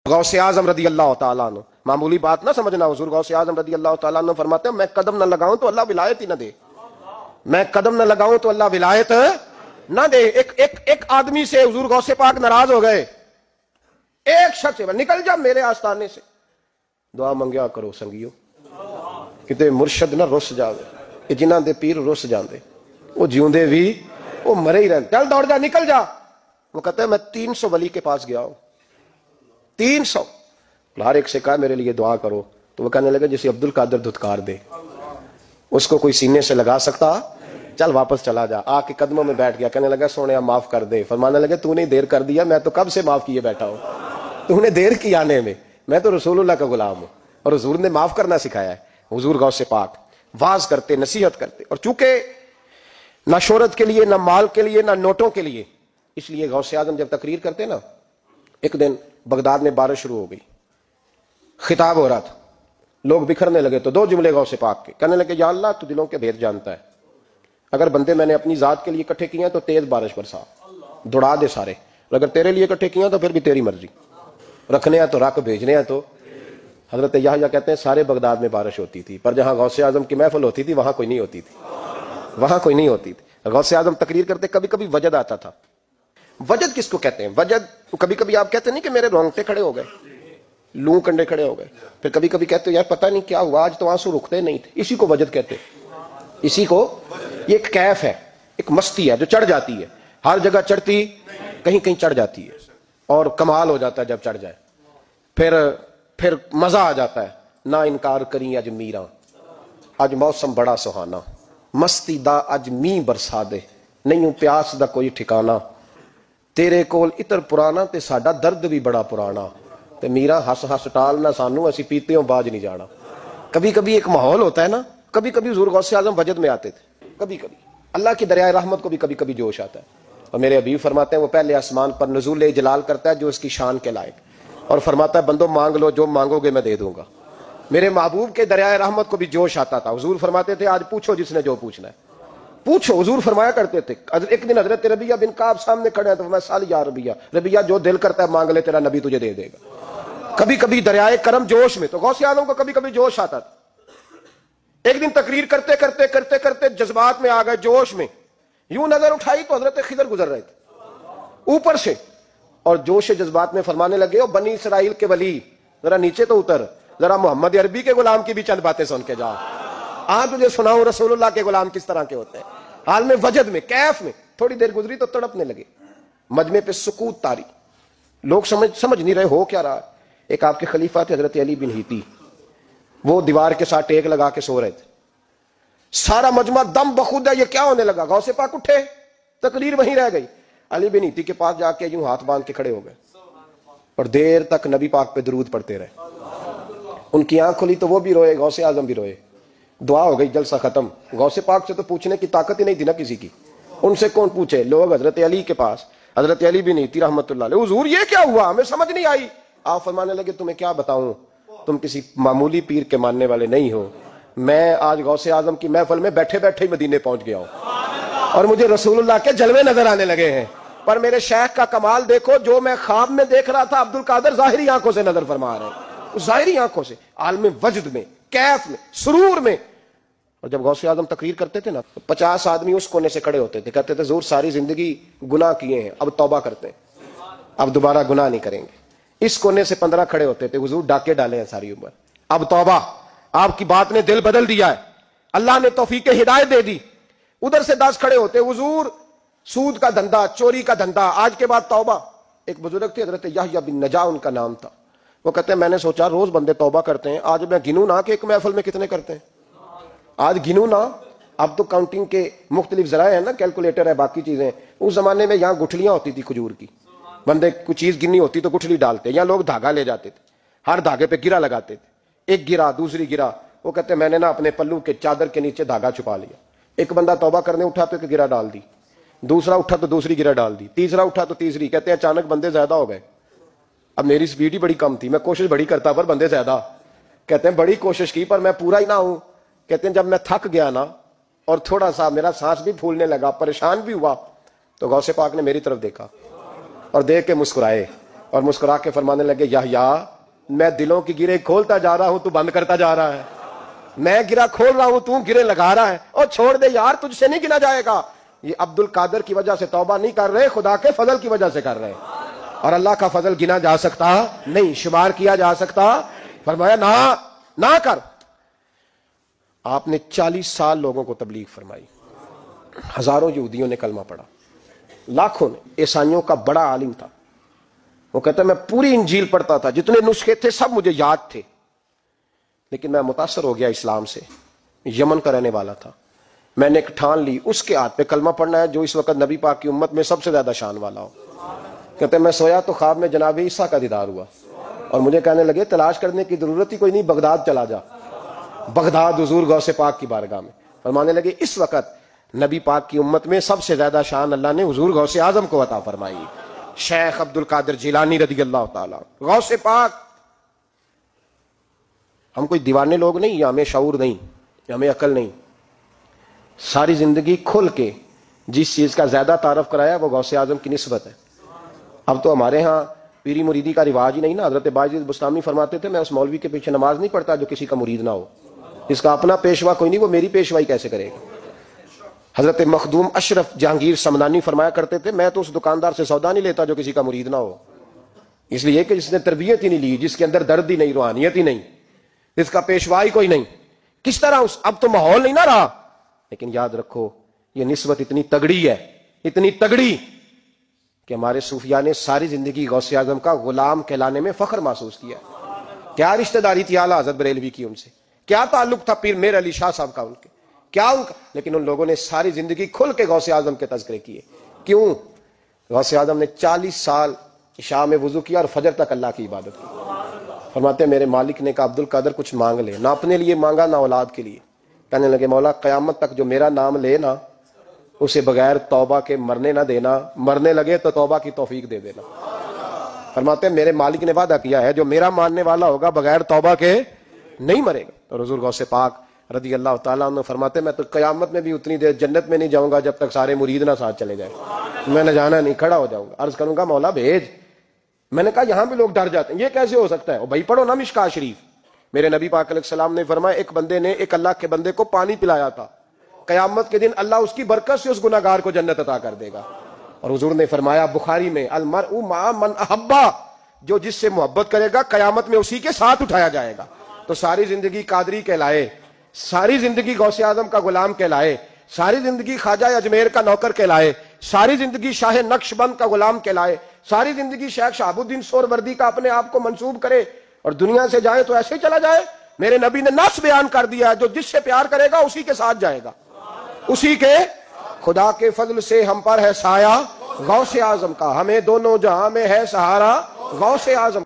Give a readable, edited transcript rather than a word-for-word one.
गौसे आजम रदी अल्लाह ताला अन्हु, मामूली बात ना समझना, हुजूर गौसे आजम रदी अल्लाह ताला अन्हु फरमाते हैं मैं कदम न लगाऊं तो अल्लाह विलायत ही न दे, मैं कदम न लगाऊं तो अल्लाह विलायत न दे। एक आदमी से हुजूर गौसे पाक नाराज हो गए, एक शख्स निकल जा मेरे आस्थाने से, दुआ मंगया करो संगियो किते मुर्शद ना रुस जावे, जिन्हां दे पीर रुस जाते वो जिउंदे भी वो मरे ही रहते, चल दौड़ जा निकल जा। वो कहते हैं मैं 300 वली के पास गया हूं, 300। हर एक से कहा मेरे लिए दुआ करो, तो वो कहने लगे जिसे अब्दुल कादिर धुतकार दे उसको कोई सीने से लगा सकता, चल वापस चला जा। आके कदमों में बैठ गया, कहने लगा सोने माफ कर दे। फरमाने लगे तूने देर कर दिया, मैं तो कब से माफ किए बैठा हूं, तूने देर की आने में, मैं तो रसूलुल्लाह का गुलाम हूं और हुजूर ने माफ करना सिखाया है। हुजूर गौसे पाक वाज करते, नसीहत करते, और चूंकि ना शोहरत के लिए, ना माल के लिए, ना नोटों के लिए, इसलिए गौसे आजम जब तकरीर करते ना, एक दिन बगदाद में बारिश शुरू हो गई, खिताब हो रहा था, लोग बिखरने लगे, तो 2 जुमले गौसे पाक के, कहने लगे या अल्लाह तू दिलों के भेद जानता है, अगर बंदे मैंने अपनी जात के लिए इकट्ठे किए हैं तो तेज बारिश बरसा, दौड़ा दे सारे, और अगर तेरे लिए इकट्ठे किए हैं तो फिर भी तेरी मर्जी, रखने हैं तो रख, भेजने हैं तो। हजरत याहया कहते हैं सारे बगदाद में बारिश होती थी, पर जहां गौसे आजम की महफिल होती थी वहां कोई नहीं होती थी, वहां कोई नहीं होती थी। गौसे आजम तकरीर करते कभी कभी वजद आता था। वजद किसको कहते हैं? वजद कभी कभी आप कहते नहीं कि मेरे रोंगटे खड़े हो गए, लू कंडे खड़े हो गए, फिर कभी कभी कहते हो यार पता नहीं क्या हुआ आज तो आंसू रुकते नहीं थे, इसी को वजद कहते हैं। इसी को, ये एक कैफ है, एक मस्ती है जो चढ़ जाती है, हर जगह चढ़ती, कहीं कहीं चढ़ जाती है, और कमाल हो जाता है जब चढ़ जाए, फिर मजा आ जाता है। ना इनकार करी अज मीरा, अज मौसम बड़ा सुहाना, मस्ती दा अज मींह बरसा दे, नहीं प्यास दा कोई ठिकाना, तेरे कोल इतर पुराना ते साडा दर्द भी बड़ा पुराना, ते मीरा हस हस टाल ना सानू असी पीते हो बाज नहीं जाना। कभी कभी एक माहौल होता है ना, कभी कभी हुजूर गौसे आजम वजद में आते थे, कभी कभी अल्लाह की दरिया रहमत को भी कभी कभी जोश आता है। और मेरे हबीब फरमाते हैं वो पहले आसमान पर नुज़ूल जलाल करता है जो उसकी शान के लायक, और फरमाता है बंदो मांग लो जो मांगोगे मैं दे दूंगा। मेरे महबूब के दरिया रहमत को भी जोश आता था। हुजूर फरमाते थे आज पूछो जिसने जो पूछना है पूछो। हुजूर फरमाया करते थे, एक दिन हजरत रबिया बिन काब सामने खड़े हैं तो मैं साल या रबिया, रबिया जो दिल करता है मांग ले तेरा नबी तुझे दे देगा। कभी कभी दरियाए करम जोश में, तो गौसे आजम को कभी कभी जोश आता था। एक दिन तकरीर करते करते करते करते जज्बात में आ गए, जोश में, यूं नजर उठाई तो हजरत खिदर गुजर रहे थे ऊपर से, और जोश जज्बात में फरमाने लगे ओ बनी इसराइल के वली जरा नीचे तो उतर, जरा मोहम्मद अरबी के गुलाम की भी चंद बातें सुन के जा, तुझे सुनाऊं रसूलुल्लाह के गुलाम किस तरह के होते हैं। हाल में वजद में, कैफ में, थोड़ी देर गुजरी तो तड़पने लगे, मजमे पे सुकूत तारी, लोग समझ नहीं रहे हो क्या रहा। एक आपके खलीफा थे हजरत अली बिन हीती, वो दीवार के साथ टेक लगा के सो रहे थे, सारा मजमा दम बखुदा ये क्या होने लगा। गौसे पाक उठे, तकरीर वहीं रह गई, अली बिन हीती के पास जाके यूं हाथ बांध के खड़े हो गए और देर तक नबी पाक पे दरूद पढ़ते रहे। उनकी आंख खुली तो वो भी रोए, गौसे आजम भी रोए, दुआ हो गई, जलसा खत्म। गौसे पाक से तो पूछने की ताकत ही नहीं थी ना किसी की, उनसे कौन पूछे। लोग हजरत अली के पास, हजरत अली भी नहीं थी रहमतुल्लाह अलैह, हुजूर ये क्या हुआ हमें समझ नहीं आई। आप फरमाने लगे तुम्हें क्या बताऊं, तुम किसी मामूली पीर के मानने वाले नहीं हो। मैं आज गौसे आजम की महफिल में बैठे बैठे ही मदीने पहुंच गया हूं और मुझे रसूलुल्लाह के जलवे नजर आने लगे हैं। पर मेरे शेख का कमाल देखो, जो मैं ख्वाब में देख रहा था अब्दुल कादिर जाहिरी आंखों से नजर फरमा रहे हैं, जाहिरी आंखों से, आलम वजद में, कैफ में, सुरूर में। और जब गौसे आजम तकरीर करते थे ना, 50 आदमी उस कोने से खड़े होते थे, कहते थे हुजूर सारी जिंदगी गुनाह किए हैं, अब तौबा करते हैं, अब दोबारा गुनाह नहीं करेंगे। इस कोने से 15 खड़े होते थे, हुजूर डाके डाले हैं सारी उम्र, अब तौबा, आपकी बात ने दिल बदल दिया है, अल्लाह ने तौफीक हिदायत दे दी। उधर से 10 खड़े होते, हुजूर सूद का धंधा, चोरी का धंधा, आज के बाद तौबा। एक बुजुर्ग थे हजरत याहया बिन नजा उनका नाम था, वो कहते हैं मैंने सोचा रोज बंदे तौबा करते हैं, आज मैं गिनूं ना कि एक महफिल में कितने करते हैं, आज गिनूं ना। अब तो काउंटिंग के मुख्तलिफ जराए हैं ना, कैलकुलेटर है, बाकी चीजें। उस जमाने में यहाँ गुठलियां होती थी खजूर की, बंदे कुछ चीज गिननी होती तो गुठली डालते, यहाँ लोग धागा ले जाते थे, हर धागे पे गिरा लगाते थे, एक गिरा दूसरी गिरा। वो कहते मैंने ना अपने पल्लू के चादर के नीचे धागा छुपा लिया। एक बंदा तौबा करने उठा तो एक गिरा डाल दी, दूसरा उठा तो दूसरी गिरा डाल दी, तीसरा उठा तो तीसरी। कहते हैं अचानक बंदे ज्यादा हो गए, अब मेरी स्पीड ही बड़ी कम थी, मैं कोशिश बड़ी करता पर बंदे ज्यादा। कहते हैं बड़ी कोशिश की पर मैं पूरा ही ना हूं। कहते हैं जब मैं थक गया ना और थोड़ा सा मेरा सांस भी फूलने लगा, परेशान भी हुआ, तो गौसे पाक ने मेरी तरफ देखा और देख के मुस्कुराए। اور مسکرا کے فرمانے لگے یحییٰ میں دلوں کی گرے کھولتا جا رہا ہوں تو بند کرتا جا رہا ہے، میں گرا کھول رہا ہوں تو گرے لگا رہا ہے، اور چھوڑ دے یار تجھ سے نہیں گنا جائے گا۔ یہ عبد القادر کی وجہ سے توبہ نہیں کر رہے، خدا کے فضل کی وجہ سے کر رہے، اور اللہ کا فضل گنا جا سکتا نہیں، شمار کیا جا سکتا۔ فرمایا نہ کر۔ آپ نے 40 سال لوگوں کو تبلیغ فرمائی، ہزاروں یہودیوں نے کلمہ پڑھا، لاکھوں نے۔ عیسائیوں کا بڑا عالم تھا، وہ کہتا ہے میں پوری انجیل پڑھتا تھا، جتنے نسخے تھے سب مجھے یاد تھے، لیکن میں متاثر ہو گیا اسلام سے۔ یمن کا رہنے والا تھا، میں نے ایک ٹھان لی اس کے ہاتھ پہ کلمہ پڑھنا ہے جو اس وقت نبی پاک کی امت میں سب سے زیادہ شان والا ہو۔ کہتے ہیں میں سویا تو خواب میں جناب عیسیٰ کا دیدار ہوا، اور مجھے کہنے لگے تلاش کرنے کی ضرورت ہی کوئی نہیں، بغداد چلا جا، بغداد حضور غوث پاک کی بارگاہ میں۔ فرمانے لگے اس وقت نبی پاک کی امت میں سب سے زیادہ شان اللہ نے حضور غوث اعظم کو عطا فرمائی، شیخ عبد القادر جیلانی رضی اللہ تعالیٰ غوث پاک۔ ہم کوئی دیوانے لوگ نہیں، یا ہمیں شعور نہیں، یا ہمیں عقل نہیں۔ ساری زندگی کھل کے جس چیز کا زیادہ تعارف کرایا وہ غوث اعظم کی نسبت ہے۔ اب تو ہمارے ہاں پیری مریدی کا رواج ہی نہیں نا۔ حضرت باجد بستامی فرماتے تھے میں اس مولوی کے پیچھے نماز نہیں پڑھتا جو کسی کا مرید نہ ہو، جس کا اپنا پیشوا کوئی نہیں وہ میری پیشوائی کیسے کرے گا۔ حضرت مخدوم اشرف جہانگیر سمنانی فرمایا کرتے تھے میں تو اس دکاندار سے سودا نہیں لیتا جو کسی کا مرید نہ ہو، اس لیے کہ جس نے تربیت ہی نہیں لی، جس کے اندر درد ہی نہیں، روحانیت ہی نہیں، جس کا پیشوائی کوئی نہیں، کس طرح اب تو ماحول نہیں نہ رہا۔ لیکن یاد رکھو یہ نسبت اتنی تگڑی ہے، اتنی تگڑی کہ ہمارے صوفیاء نے ساری زندگی غوث اعظم کا غلام کہلانے میں فخر محسوس کیا۔ کیا رشتہ داری تھی اعلیٰ حضرت بریلوی کی ان سے، کیا تعلق تھا پیر میر علی شاہ صاحب کا ان کے، کیا ان کا، لیکن ان لوگوں نے ساری زندگی کھل کے غوث اعظم کے تذکرے کیے۔ کیوں؟ غوث اعظم نے 40 سال عشاء میں وضو کیا اور فجر تک اللہ کی عبادت کی۔ فرماتے ہیں میرے مالک نے کہا عبد القادر کچھ مانگ لے، نہ اپنے لیے مانگا نہ اولاد کے لیے۔ کہنے لگے مولا قیامت تک جو میرا نام لے نا اسے بغیر توبہ کے مرنے نہ دینا، مرنے لگے تو توبہ کی توفیق دے دینا۔ فرماتے ہیں میرے مالک نے وعدہ کیا ہے جو میرا ماننے والا ہوگا بغیر توبہ کے نہیں مرے گا۔ اور حضور غوث پاک رضی اللہ تعالیٰ عنہ فرماتے ہیں میں تو قیامت میں بھی اتنی دیر جنت میں نہیں جاؤں گا جب تک سارے مرید نہ ساتھ چلے جائیں، میں نہ جانا نہیں، کھڑا ہو جاؤں گا، عرض کروں گا مولا بھیج۔ میں نے کہا یہاں بھی لوگ ڈر جاتے ہیں، یہ کیسے ہو سکتا ہے؟ اور بھائی پڑھو نا مشکاہ شریف، میرے نبی پاک علیہ السلام نے فرمایا ایک بندے نے ایک اللہ کے بندے کو پانی پلایا تھا، قیامت کے دن اللہ اس کی برکت سے اس گناہگار کو جنت عطا کر دے گا۔ اور حضور نے فرمایا بخاری میں المرء مع من احبا، جو جس سے محبت کرے گا قیامت میں اسی کے ساتھ اٹھایا جائے گا۔ تو ساری زندگی قادری کہلائے، ساری زندگی غوث اعظم کا غلام کہلائے، ساری زندگی خواجہ اجمیر کا نوکر کہلائے، ساری زندگی شاہ نقش بند کا غلام کہلائے، ساری زندگی شیخ شہاب الدین سہروردی کا اپنے آپ کو منسوب کرے اور دنیا سے جائے تو ایسے ہی چلا جائے۔ میرے نبی نے نص بیان کر دیا جو جس سے پیار کرے گا اسی کے ساتھ جائے گا، اسی کے۔ خدا کے فضل سے ہم پر ہے سایہ غوث اعظم کا، ہمیں دونوں جہاں میں ہے سہارا غوث اعظم۔